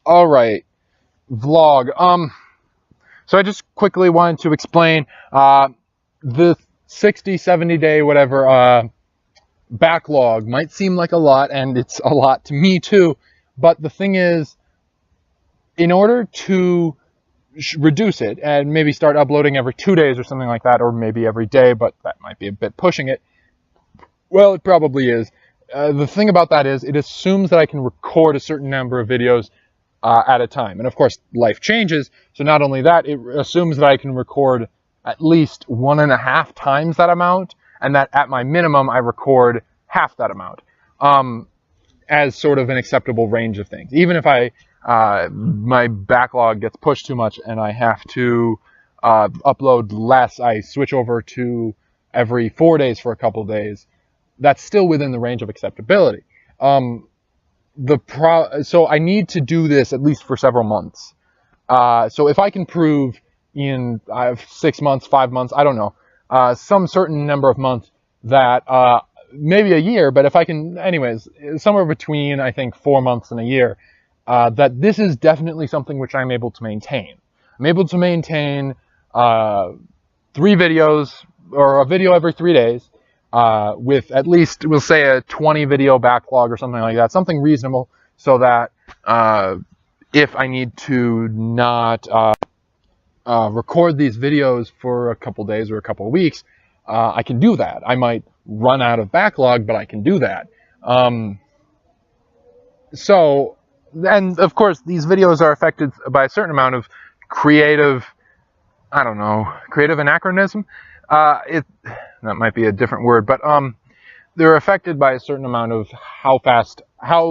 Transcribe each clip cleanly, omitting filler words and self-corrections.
All right, vlog. So I just quickly wanted to explain the 60, 70 day, whatever, backlog might seem like a lot, and it's a lot to me too. But the thing is, in order to reduce it and maybe start uploading every 2 days or something like that, or maybe every day, but that might be a bit pushing it. Well, it probably is. The thing about that is it assumes that I can record a certain number of videos at a time. And of course, life changes. So not only that, it assumes that I can record at least 1.5 times that amount, and that at my minimum, I record half that amount as sort of an acceptable range of things. Even if my backlog gets pushed too much and I have to upload less, I switch over to every 4 days for a couple of days. That's still within the range of acceptability. So I need to do this at least for several months. So if I can prove in 6 months, 5 months, I don't know, some certain number of months that maybe a year, but if I can, anyways, somewhere between, I think, 4 months and a year, that this is definitely something which I'm able to maintain. I'm able to maintain 3 videos or a video every 3 days. With at least, we'll say, a 20 video backlog or something like that, something reasonable, so that if I need to not record these videos for a couple days or a couple weeks, I can do that. I might run out of backlog, but I can do that. So, and of course, these videos are affected by a certain amount of creative, I don't know, creative anachronism. That might be a different word, but they're affected by a certain amount of how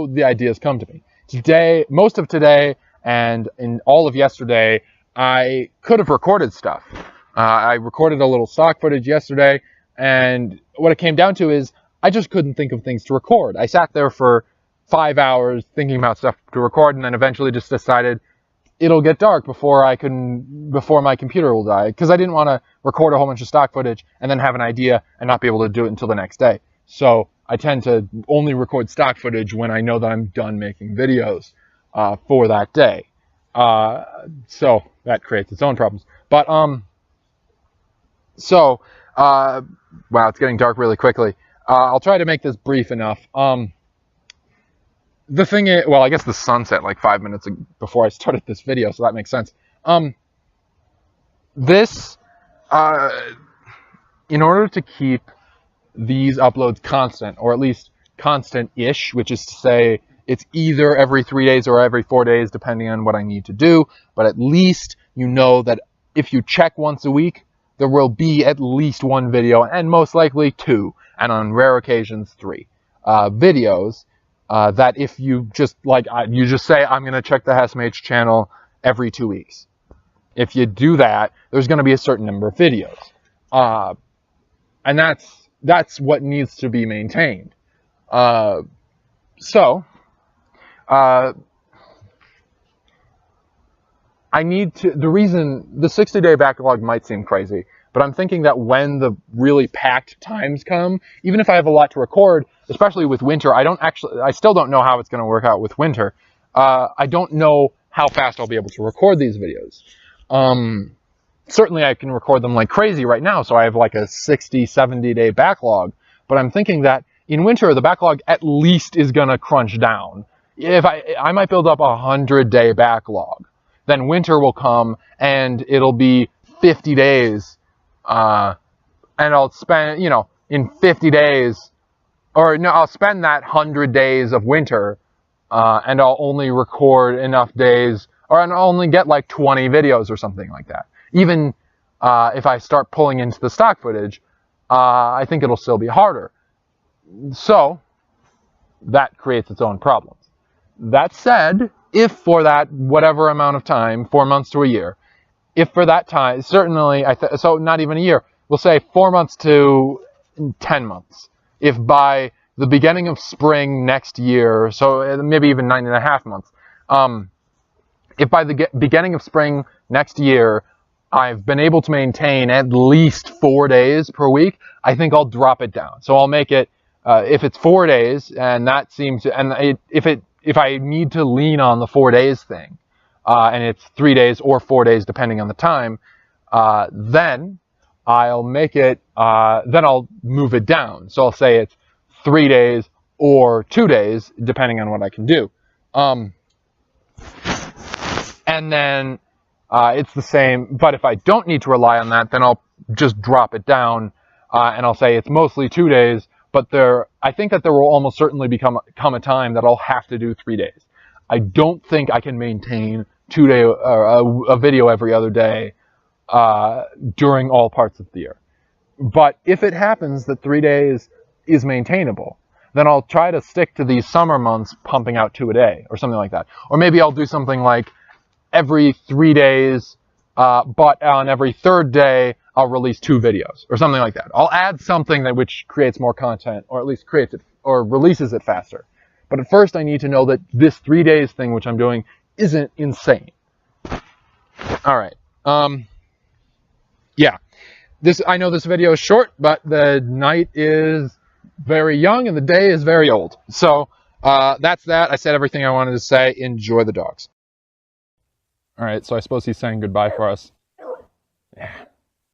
the ideas come to me. Today, most of today, and in all of yesterday, I could have recorded stuff. I recorded a little stock footage yesterday, and what it came down to is I just couldn't think of things to record. I sat there for 5 hours thinking about stuff to record, and then eventually just decided it'll get dark before my computer will die, because I didn't want to record a whole bunch of stock footage and then have an idea and not be able to do it until the next day. So I tend to only record stock footage when I know that I'm done making videos for that day. So that creates its own problems. But wow, it's getting dark really quickly. I'll try to make this brief enough. The thing is, well, I guess the sun set like 5 minutes before I started this video, so that makes sense. In order to keep these uploads constant, or at least constant-ish, which is to say it's either every 3 days or every 4 days, depending on what I need to do, but at least you know that if you check once a week, there will be at least 1 video, and most likely 2, and on rare occasions 3 videos. That if you just say, I'm going to check the Hasemage channel every 2 weeks. If you do that, there's going to be a certain number of videos. And that's what needs to be maintained. The 60-day backlog might seem crazy, but I'm thinking that when the really packed times come, even if I have a lot to record, especially with winter, I still don't know how it's going to work out with winter. I don't know how fast I'll be able to record these videos. Certainly I can record them like crazy right now, so I have like a 60, 70-day backlog, but I'm thinking that in winter, the backlog at least is going to crunch down. If I might build up a 100-day backlog, then winter will come and it'll be 50 days, and I'll spend, in 50 days, or no, I'll spend that 100 days of winter, and I'll only record enough days, or I'll only get like 20 videos or something like that. Even if I start pulling into the stock footage, I think it'll still be harder. So that creates its own problems. That said, if for that whatever amount of time, 4 months to a year, if for that time, certainly, so not even a year, we'll say 4 months to 10 months. If by the beginning of spring next year, so maybe even 9.5 months, if by the beginning of spring next year, I've been able to maintain at least 4 days per week, I think I'll drop it down. So I'll make it, if it's 4 days, and that seems, if it if I need to lean on the 4 days thing, and it's 3 days or 4 days depending on the time, then I'll make it, then I'll move it down. So I'll say it's 3 days or 2 days depending on what I can do. And then it's the same, but if I don't need to rely on that, then I'll just drop it down, and I'll say it's mostly 2 days, but I think that there will almost certainly come a time that I'll have to do 3 days. I don't think I can maintain a video every other day during all parts of the year. But if it happens that 3 days is maintainable, then I'll try to stick to these summer months pumping out 2 a day or something like that. Or maybe I'll do something like every 3 days, but on every third day, I'll release 2 videos or something like that. I'll add something which creates more content, or at least creates it or releases it faster. But at first I need to know that this 3 days thing which I'm doing isn't insane. All right. Yeah. I know this video is short, but the night is very young and the day is very old. So that's that. I said everything I wanted to say. Enjoy the dogs. All right, so I suppose he's saying goodbye for us. Yeah.